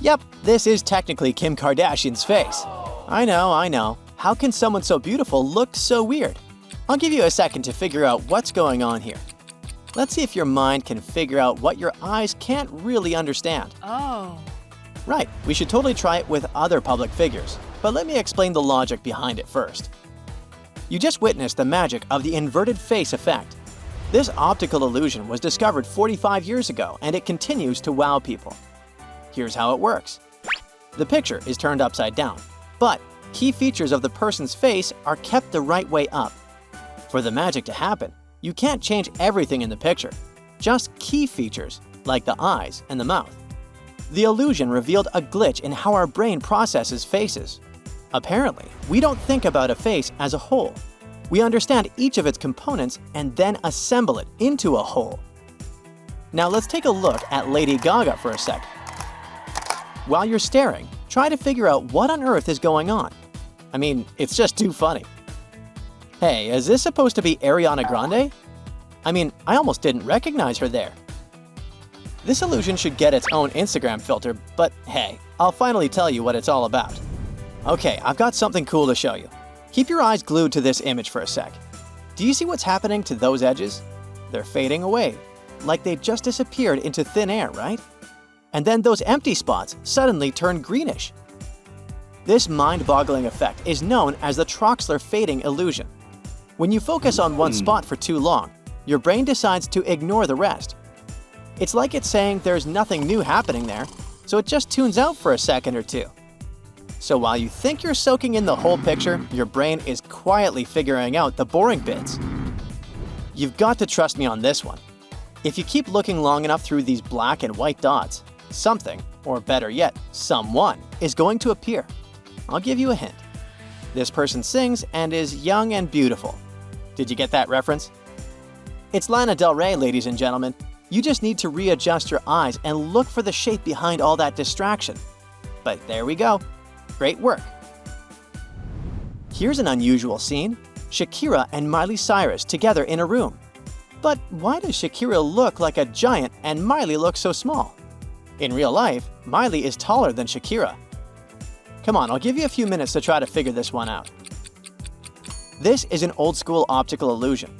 Yep, this is technically Kim Kardashian's face. I know. How can someone so beautiful look so weird? I'll give you a second to figure out what's going on here. Let's see if your mind can figure out what your eyes can't really understand. Oh. Right, we should totally try it with other public figures, but let me explain the logic behind it first. You just witnessed the magic of the inverted face effect. This optical illusion was discovered 45 years ago, and it continues to wow people. Here's how it works. The picture is turned upside down, but key features of the person's face are kept the right way up. For the magic to happen, you can't change everything in the picture, just key features like the eyes and the mouth. The illusion revealed a glitch in how our brain processes faces. Apparently, we don't think about a face as a whole. We understand each of its components and then assemble it into a whole. Now let's take a look at Lady Gaga for a sec. While you're staring, try to figure out what on earth is going on. I mean, it's just too funny. Hey, is this supposed to be Ariana Grande? I mean, I almost didn't recognize her there. This illusion should get its own Instagram filter, but hey, I'll finally tell you what it's all about. Okay, I've got something cool to show you. Keep your eyes glued to this image for a sec. Do you see what's happening to those edges? They're fading away, like they just disappeared into thin air, right? And then those empty spots suddenly turn greenish. This mind-boggling effect is known as the Troxler fading illusion. When you focus on one spot for too long, your brain decides to ignore the rest. It's like it's saying there's nothing new happening there, so it just tunes out for a second or two. So while you think you're soaking in the whole picture, your brain is quietly figuring out the boring bits. You've got to trust me on this one. If you keep looking long enough through these black and white dots, something, or better yet, someone, is going to appear. I'll give you a hint. This person sings and is young and beautiful. Did you get that reference? It's Lana Del Rey, ladies and gentlemen. You just need to readjust your eyes and look for the shape behind all that distraction. But there we go. Great work. Here's an unusual scene. Shakira and Miley Cyrus together in a room. But why does Shakira look like a giant and Miley look so small? In real life, Miley is taller than Shakira. Come on, I'll give you a few minutes to try to figure this one out. This is an old-school optical illusion.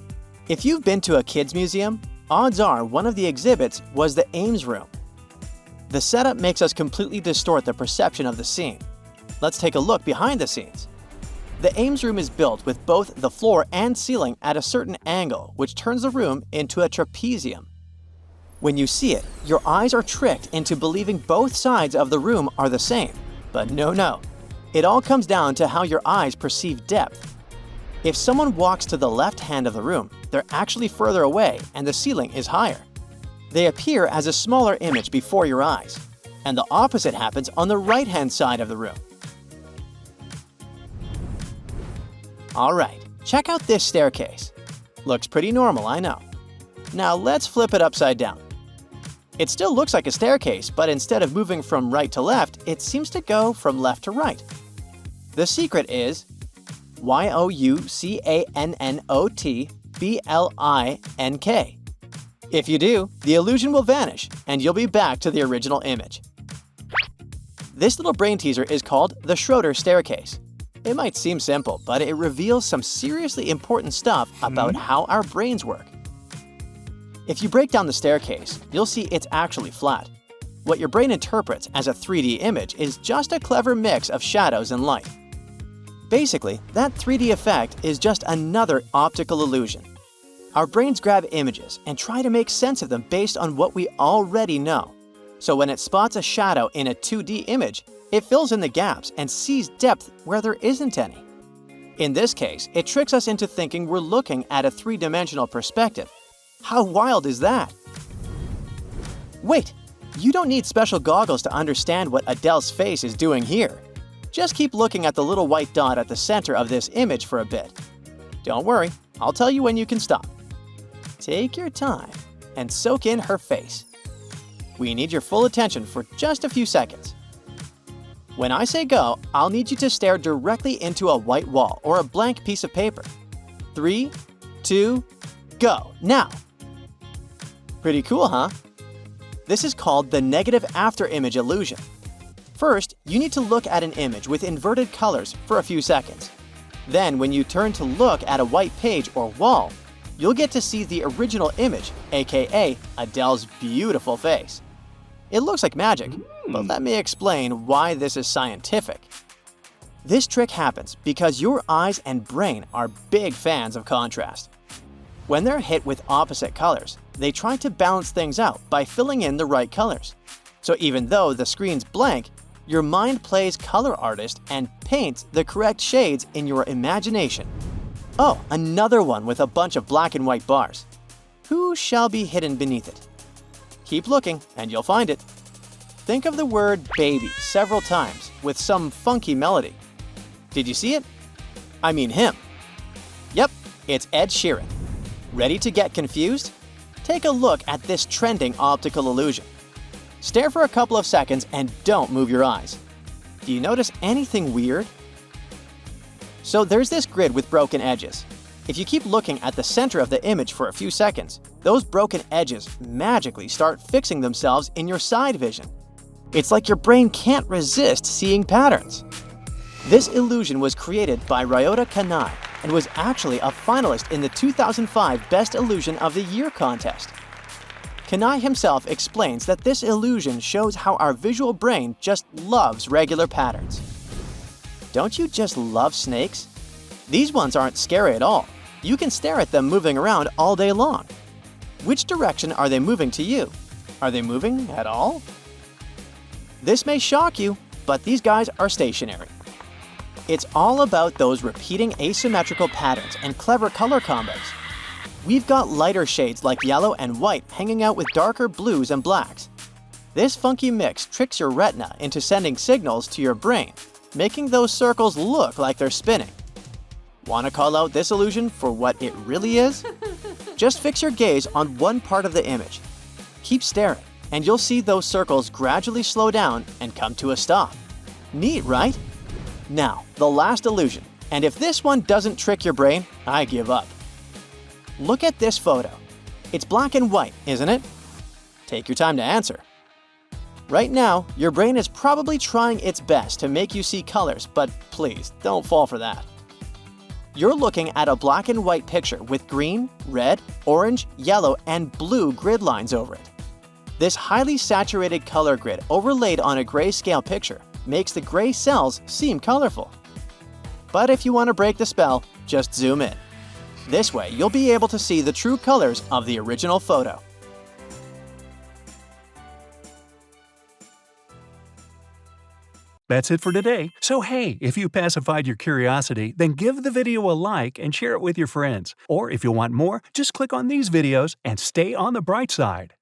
If you've been to a kids' museum, odds are one of the exhibits was the Ames room. The setup makes us completely distort the perception of the scene. Let's take a look behind the scenes. The Ames room is built with both the floor and ceiling at a certain angle, which turns the room into a trapezium. When you see it, your eyes are tricked into believing both sides of the room are the same. But no. It all comes down to how your eyes perceive depth. If someone walks to the left hand of the room, they're actually further away and the ceiling is higher. They appear as a smaller image before your eyes. And the opposite happens on the right-hand side of the room. Alright, check out this staircase. Looks pretty normal, I know. Now let's flip it upside down. It still looks like a staircase, but instead of moving from right to left, it seems to go from left to right. The secret is YOUCANNOTBLINK. If you do, the illusion will vanish, and you'll be back to the original image. This little brain teaser is called the Schroeder staircase. It might seem simple, but it reveals some seriously important stuff about how our brains work. If you break down the staircase, you'll see it's actually flat. What your brain interprets as a 3D image is just a clever mix of shadows and light. Basically, that 3D effect is just another optical illusion. Our brains grab images and try to make sense of them based on what we already know. So when it spots a shadow in a 2D image, it fills in the gaps and sees depth where there isn't any. In this case, it tricks us into thinking we're looking at a 3-dimensional perspective. How wild is that? Wait, you don't need special goggles to understand what Adele's face is doing here. Just keep looking at the little white dot at the center of this image for a bit. Don't worry, I'll tell you when you can stop. Take your time and soak in her face. We need your full attention for just a few seconds. When I say go, I'll need you to stare directly into a white wall or a blank piece of paper. 3, 2, go, now! Pretty cool, huh? This is called the negative after image illusion. First, you need to look at an image with inverted colors for a few seconds. Then, when you turn to look at a white page or wall, you'll get to see the original image, aka Adele's beautiful face. It looks like magic, but let me explain why this is scientific. This trick happens because your eyes and brain are big fans of contrast. When they're hit with opposite colors, they try to balance things out by filling in the right colors. So even though the screen's blank, your mind plays color artist and paints the correct shades in your imagination. Oh, another one with a bunch of black and white bars. Who shall be hidden beneath it? Keep looking and you'll find it. Think of the word baby several times with some funky melody. Did you see it? I mean him. Yep, it's Ed Sheeran. Ready to get confused? Take a look at this trending optical illusion. Stare for a couple of seconds and don't move your eyes. Do you notice anything weird? So there's this grid with broken edges. If you keep looking at the center of the image for a few seconds, those broken edges magically start fixing themselves in your side vision. It's like your brain can't resist seeing patterns. This illusion was created by Ryota Kanai and was actually a finalist in the 2005 Best Illusion of the Year contest. Kanai himself explains that this illusion shows how our visual brain just loves regular patterns. Don't you just love snakes? These ones aren't scary at all. You can stare at them moving around all day long. Which direction are they moving to you? Are they moving at all? This may shock you, but these guys are stationary. It's all about those repeating asymmetrical patterns and clever color combos. We've got lighter shades like yellow and white hanging out with darker blues and blacks. This funky mix tricks your retina into sending signals to your brain, making those circles look like they're spinning. Want to call out this illusion for what it really is? Just fix your gaze on one part of the image. Keep staring, and you'll see those circles gradually slow down and come to a stop. Neat, right? Now, the last illusion, and if this one doesn't trick your brain, I give up. Look at this photo. It's black and white, isn't it? Take your time to answer. Right now, your brain is probably trying its best to make you see colors, but please, don't fall for that. You're looking at a black and white picture with green, red, orange, yellow, and blue grid lines over it. This highly saturated color grid overlaid on a grayscale picture makes the gray cells seem colorful. But if you want to break the spell, just zoom in. This way, you'll be able to see the true colors of the original photo. That's it for today. So hey, if you pacified your curiosity, then give the video a like and share it with your friends. Or if you want more, just click on these videos and stay on the bright side.